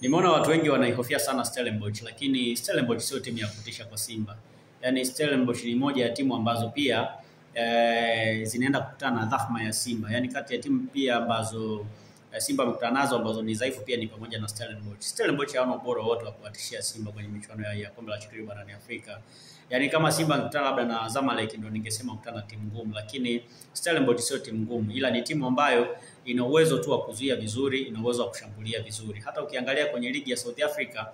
Nimeona watu wengi wanaihofia sana Stellenbosch, lakini Stellenbosch sio timu ya kutisha kwa Simba. Yaani Stellenbosch ni moja ya timu ambazo pia zinaenda kukutana na dhahma ya Simba. Yaani kati ya timu pia ambazo Simba amekutana nazo ambazo ni dhaifu pia ni pamoja na Stellenbosch. Stellenbosch hawana ubora wote wa kuwatishia Simba kwenye michuano ya kombe la shirikisho barani Afrika. Yaani kama Simba angekutana labda na Zamalek ndio ningesema kukutana na timu ngumu, lakini Stellenbosch sio timu ngumu, ila ni timu ambayo ina uwezo tu wa kuzuia vizuri, ina uwezo wa kushambulia vizuri. Hata ukiangalia kwenye ligi ya South Africa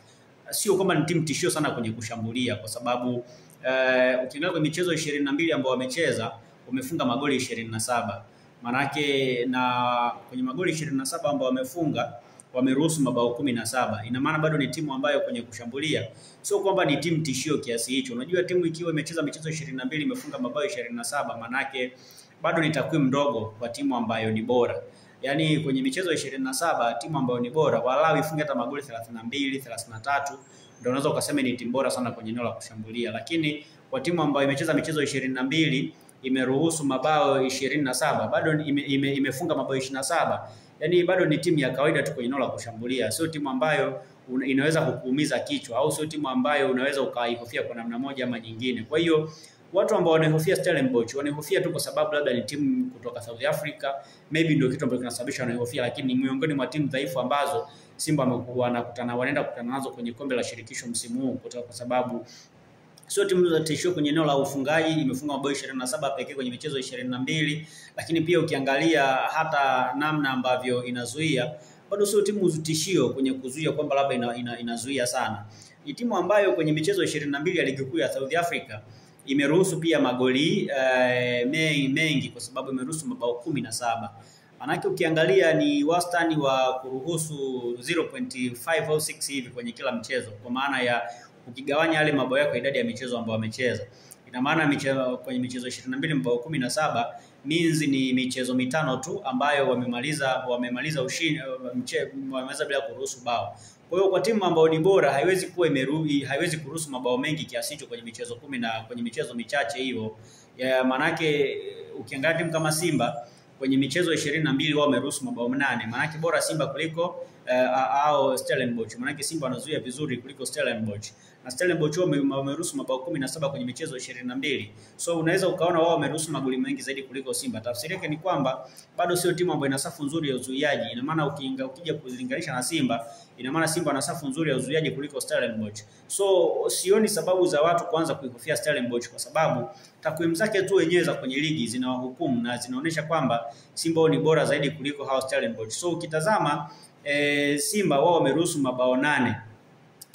sio kama ni timu tishio sana kwenye kushambulia, kwa sababu ukiangalia kwenye michezo 22 ambao wamecheza wamefunga magoli 27. Manake na kwenye magoli 27 ambao wamefunga wameruhusu mabao 17. Ina maana bado ni timu ambayo kwenye kushambulia sio kwamba ni timu tishio kiasi hicho. Unajua timu ikiwa imecheza michezo 22 imefunga mabao 27, manake bado ni takwimu ndogo kwa timu ambayo ni bora. Yaani kwenye michezo 27 timu ambayo ni bora walau ifunge hata magoli 32, 33 ndio unaweza ukasema ni timu bora sana kwenye eneo la kushambulia. Lakini kwa timu ambayo imecheza michezo 22 imeruhusu mabao 27, bado imefunga mabao 27. Yaani bado ni timu ya kawaida tu kwenye eneo la kushambulia. Sio timu ambayo inaweza kukuumiza kichwa, au sio timu ambayo unaweza ukaihofia kwa namna moja ama nyingine. Kwa hiyo watu ambao wanahofia Stellenbosch wanahofia tu kwa sababu labda ni timu kutoka South Africa, maybe ndio kitu ambacho kinasababisha wanahofia, lakini ni miongoni mwa timu dhaifu ambazo Simba wanaenda kukutana nazo kwenye kombe la shirikisho msimu huu, kwa sababu sio timu za tishio kwenye eneo la ufungaji. Imefunga mabao 27 pekee kwenye michezo 22, lakini pia ukiangalia hata namna ambavyo inazuia bado sio timu tishio kwenye kuzuia kwamba labda inazuia sana. Ni timu ambayo kwenye michezo 22 ya ligi kuu ya South Africa imeruhusu pia magoli mengi kwa sababu imeruhusu mabao 17. Manake ukiangalia ni wastani wa kuruhusu 0.5 au 6 hivi kwenye kila mchezo, kwa maana ya ukigawanya yale mabao yako idadi ya michezo ambayo wamecheza. Ina maana kwenye michezo 22 mabao 17 means ni michezo mitano tu ambayo wamemaliza ushindi, wamemaliza bila kuruhusu bao. Kwa hiyo kwa timu ambayo ni bora haiwezi kuruhusu mabao mengi kiasi hicho kwenye michezo 10 na kwenye michezo michache hiyo. Manake ukiangalia timu kama Simba kwenye michezo 22 wao wameruhusu mabao 8. Manake bora Simba kuliko au Stellenbosch. Manake Simba wanazuia vizuri kuliko Stellenbosch. Na Stellenbosch wao wameruhusu mabao 17 kwenye michezo 22. So unaweza ukaona wao wameruhusu magoli mengi zaidi kuliko Simba. Tafsiri yake ni kwamba bado sio timu ambayo ina safu nzuri ya uzuiaji. Ina maana ukija kulinganisha na Simba, ina maana Simba ana safu nzuri ya uzuiaji kuliko Stellenbosch. So sioni sababu za watu kuanza kuihofia Stellenbosch, kwa sababu takwimu zake tu wenyewe za kwenye ligi zinawahukumu na zinaonyesha kwamba Simba ni bora zaidi kuliko hao Stellenbosch. So ukitazama Simba wao wameruhusu mabao 8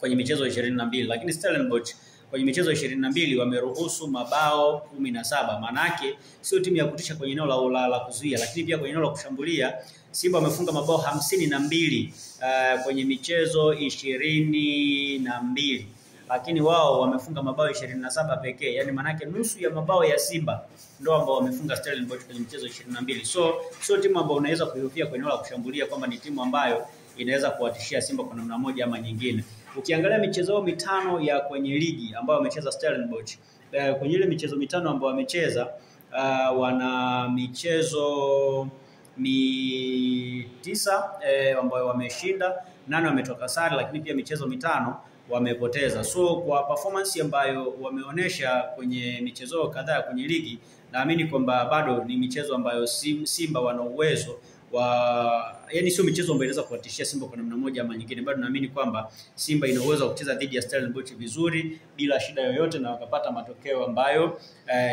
kwenye michezo 22, lakini Stellenbosch kwenye michezo 22 wameruhusu mabao 17. Maana yake sio timu ya kutisha kwenye eneo la kuzuia, lakini pia kwenye eneo la kushambulia Simba wamefunga mabao 52 kwenye michezo 22, lakini wao wamefunga mabao 27 pekee. Yaani maana yake nusu ya mabao ya Simba ndio ambao wamefunga Stellenbosch kwenye michezo 22. So sio timu ambayo unaweza kuihofia kwenye eneo la kushambulia kwamba ni timu ambayo inaweza kuwatishia Simba kwa namna moja ama nyingine. Ukiangalia michezo mitano ya kwenye ligi ambayo wamecheza Stellenbosch, kwenye ile michezo mitano ambayo wamecheza wana michezo 9 ambayo wameshinda, 8 wametoka sare, lakini pia michezo 5 wamepoteza. So kwa performance ambayo wameonyesha kwenye michezo kadhaa kwenye ligi, naamini kwamba bado ni michezo ambayo Simba wana uwezo yaani sio michezo ambayo inaweza kuwatishia Simba kwa namna moja ama nyingine. Bado naamini kwamba Simba ina uwezo wa kucheza dhidi ya Stellenbosch vizuri bila shida yoyote na wakapata matokeo ambayo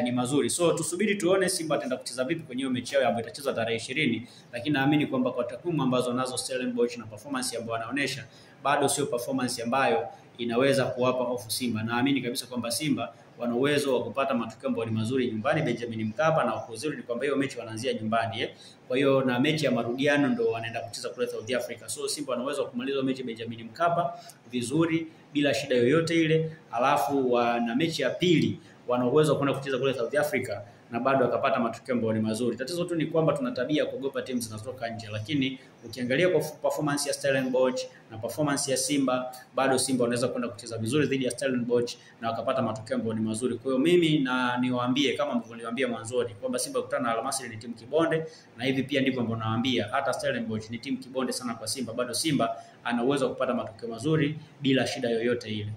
ni mazuri. So tusubiri tuone Simba ataenda kucheza vipi kwenye hiyo mechi yao ambayo itachezwa tarehe 20, lakini naamini kwamba kwa takwimu ambazo nazo Stellenbosch na performance ambayo wanaonyesha bado sio performance ambayo inaweza kuwapa hofu Simba. Naamini kabisa kwamba Simba wana uwezo wa kupata matokeo ambayo ni mazuri nyumbani Benjamin Mkapa, na uzuri ni kwamba hiyo mechi wanaanzia nyumbani Kwa hiyo na mechi ya marudiano ndo wanaenda kucheza kule South Africa. So Simba wana uwezo wa kumaliza mechi Benjamin Mkapa vizuri bila shida yoyote ile. Alafu na mechi ya pili wana uwezo wa kwenda kucheza kule South Africa na bado akapata matokeo ambayo ni mazuri. Tatizo tu ni kwamba tuna tabia kuogopa timu zinazotoka nje, lakini ukiangalia kwa performance ya Stellenbosch na performance ya Simba, bado Simba wanaweza kwenda kucheza vizuri dhidi ya Stellenbosch na wakapata matokeo ambayo ni mazuri. Kwa hiyo mimi na niwaambie kama nilivyowaambia mwanzoni kwamba Simba kukutana na Al Masry ni timu kibonde, na hivi pia ndivyo ambavyo nawaambia hata Stellenbosch ni timu kibonde sana kwa Simba, bado Simba ana uwezo wa kupata matokeo mazuri bila shida yoyote ile.